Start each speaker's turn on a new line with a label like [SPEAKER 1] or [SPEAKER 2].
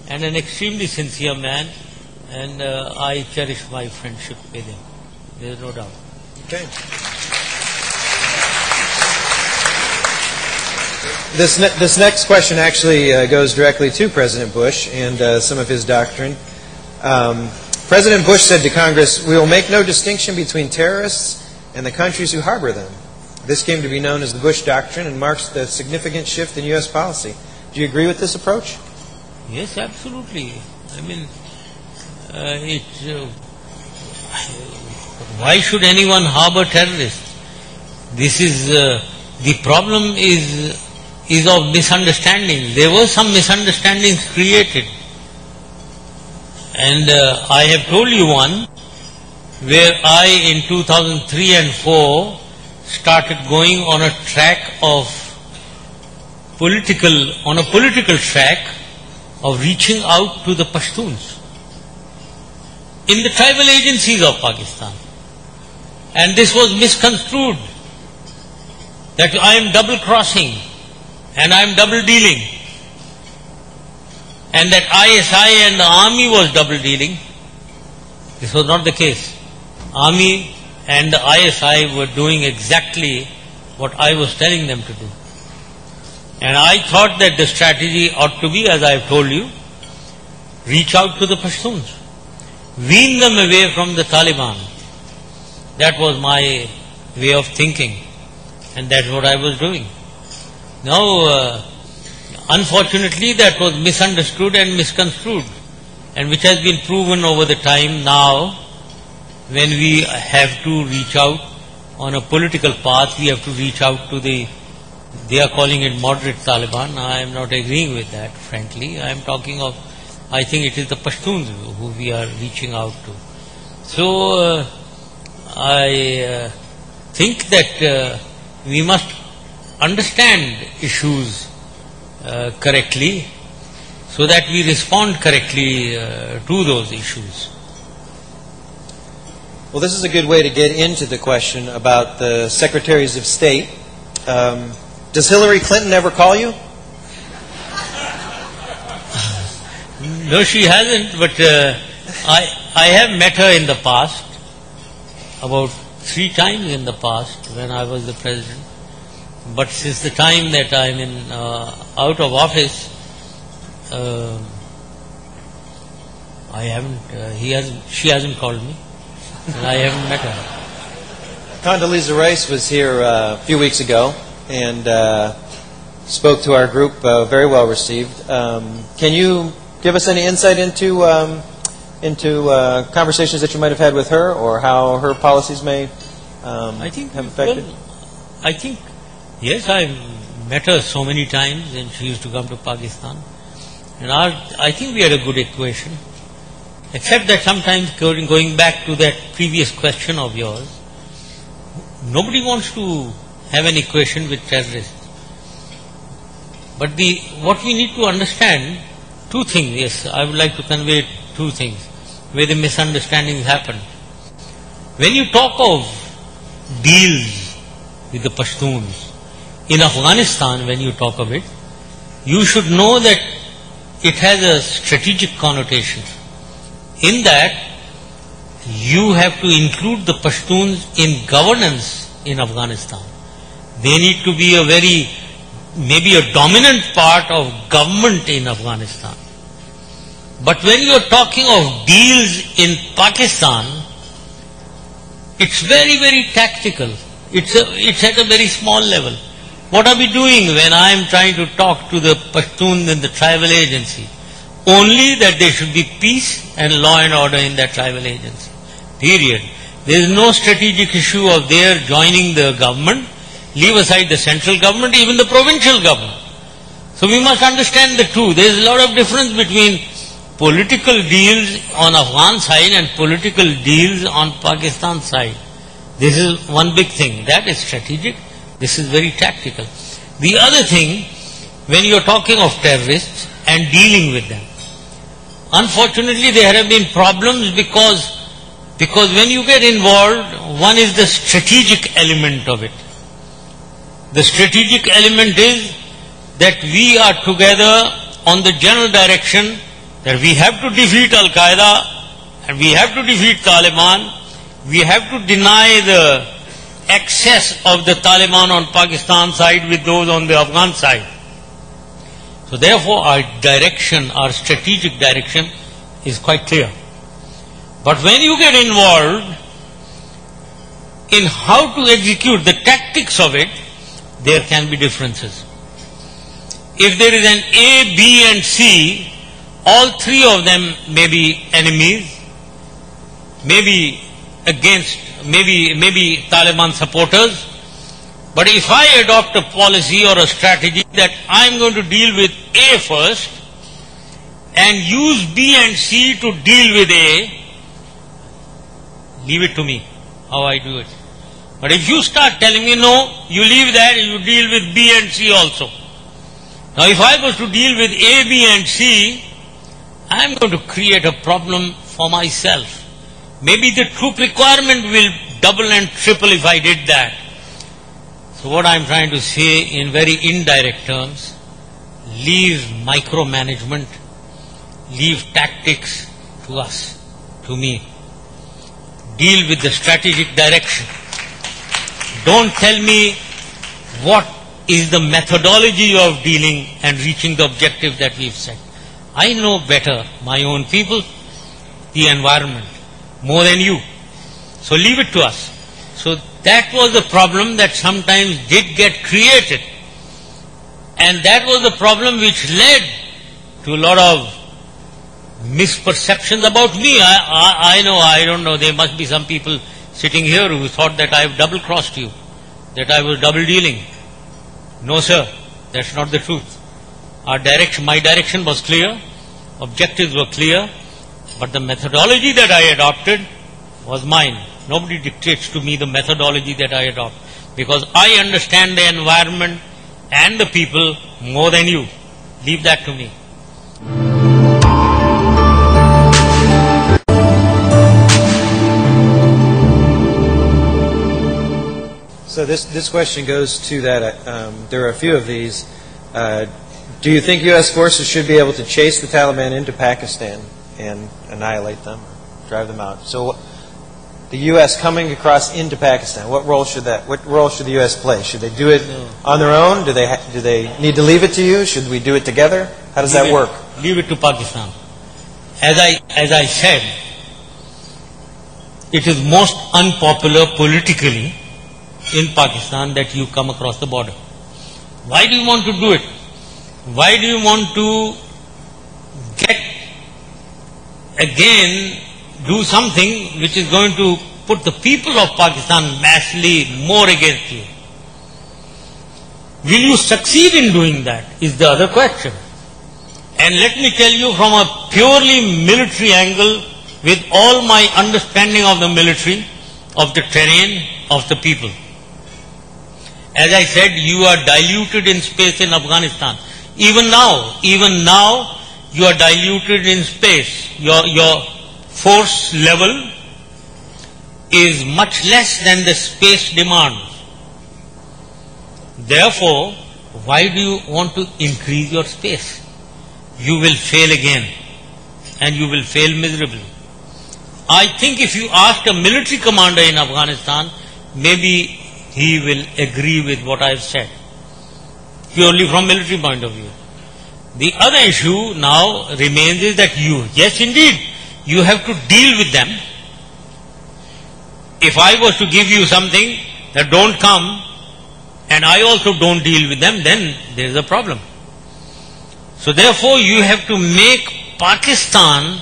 [SPEAKER 1] and an extremely sincere man, and I cherish my friendship with him. There is no doubt.
[SPEAKER 2] Okay. This next question actually goes directly to President Bush and some of his doctrine. President Bush said to Congress, "We will make no distinction between terrorists and the countries who harbor them." This came to be known as the Bush Doctrine and marks the significant shift in U.S. policy. Do you agree with this approach?
[SPEAKER 1] Yes, absolutely. I mean, why should anyone harbor terrorists? This is the problem is of misunderstanding. There were some misunderstandings created, and I have told you one where I in 2003 and 4 started going on a track of political track of reaching out to the Pashtuns in the tribal agencies of Pakistan. And this was misconstrued that I am double crossing and I am double dealing, and that ISI and the army was double dealing. This was not the case. Army and the ISI were doing exactly what I was telling them to do. And I thought that the strategy ought to be, as I have told you, reach out to the Pashtuns, wean them away from the Taliban. That was my way of thinking, and that's what I was doing. Now, unfortunately, that was misunderstood and misconstrued, and which has been proven over the time now. When we have to reach out on a political path, we have to reach out to they are calling it moderate Taliban. I am not agreeing with that, frankly. I am talking of, I think it is the Pashtuns who we are reaching out to. So, I think that we must understand issues correctly so that we respond correctly to those issues.
[SPEAKER 2] Well, this is a good way to get into the question about the secretaries of state. Does Hillary Clinton ever call you?
[SPEAKER 1] No, she hasn't, but I have met her in the past, about 3 times in the past when I was the president. But since the time that I am out of office, I haven't. She hasn't called me. And I haven't met her.
[SPEAKER 2] Condoleezza Rice was here a few weeks ago and spoke to our group, very well received. Can you give us any insight into conversations that you might have had with her, or how her policies may have affected?
[SPEAKER 1] Well, I think, yes, I've met her so many times, and she used to come to Pakistan. And I think we had a good equation. Except that sometimes, going back to that previous question of yours, nobody wants to have an equation with terrorists. But what we need to understand, 2 things, yes, I would like to convey 2 things, where the misunderstandings happen. When you talk of deals with the Pashtuns, in Afghanistan, when you talk of it, you should know that it has a strategic connotation. In that, you have to include the Pashtuns in governance in Afghanistan. They need to be maybe a dominant part of government in Afghanistan. But when you are talking of deals in Pakistan, it's very, very tactical. It's at a very small level. What are we doing when I am trying to talk to the Pashtuns in the tribal agency? Only that there should be peace and law and order in that tribal agency. Period. There is no strategic issue of their joining the government. Leave aside the central government, even the provincial government. So we must understand the two. There is a lot of difference between political deals on Afghan side and political deals on Pakistan side. This is one big thing. That is strategic. This is very tactical. The other thing, when you are talking of terrorists and dealing with them, unfortunately there have been problems because when you get involved, one is the strategic element of it. The strategic element is that we are together on the general direction that we have to defeat Al-Qaeda and we have to defeat Taliban. We have to deny the excess of the Taliban on Pakistan side with those on the Afghan side. So therefore our direction, our strategic direction is quite clear. But when you get involved in how to execute the tactics of it, there can be differences. If there is an A, B and C, all three of them may be enemies, maybe against, maybe Taliban supporters. But if I adopt a policy or a strategy that I am going to deal with A first and use B and C to deal with A, leave it to me how I do it. But if you start telling me, no, you leave that, you deal with B and C also. Now if I was to deal with A, B and C, I am going to create a problem for myself. Maybe the troop requirement will double and triple if I did that. So what I am trying to say in very indirect terms, leave micromanagement, leave tactics to us, to me. Deal with the strategic direction. Don't tell me what is the methodology of dealing and reaching the objective that we've set. I know better my own people, the environment, more than you. So leave it to us. So that was the problem that sometimes did get created. And that was the problem which led to a lot of misperceptions about me. I don't know, there must be some people sitting here who thought that I have double-crossed you, that I was double-dealing. No, sir, that's not the truth. My direction was clear, objectives were clear, but the methodology that I adopted was mine. Nobody dictates to me the methodology that I adopt, because I understand the environment and the people more than you. Leave that to me.
[SPEAKER 2] So this question goes to that. There are a few of these. Do you think U.S. forces should be able to chase the Taliban into Pakistan and annihilate them, or drive them out? So the U.S. coming across into Pakistan, what role should the U.S. play? Should they do it on their own? Do they need to leave it to you? Should we do it together? How does that work?
[SPEAKER 1] Leave it to Pakistan. As I said, it is most unpopular politically in Pakistan that you come across the border. Why do you want to do it? Why do you want to do something which is going to put the people of Pakistan massively more against you? Will you succeed in doing that is the other question. And let me tell you from a purely military angle, with all my understanding of the military, of the terrain, of the people. As I said, you are diluted in space in Afghanistan. Even now, you are diluted in space. Your force level is much less than the space demands. Therefore, why do you want to increase your space? You will fail again, and you will fail miserably. I think if you ask a military commander in Afghanistan, maybe he will agree with what I have said, purely from military point of view. The other issue now remains is that yes indeed, you have to deal with them. If I was to give you something that don't come, and I also don't deal with them, then there is a problem. So therefore you have to make Pakistan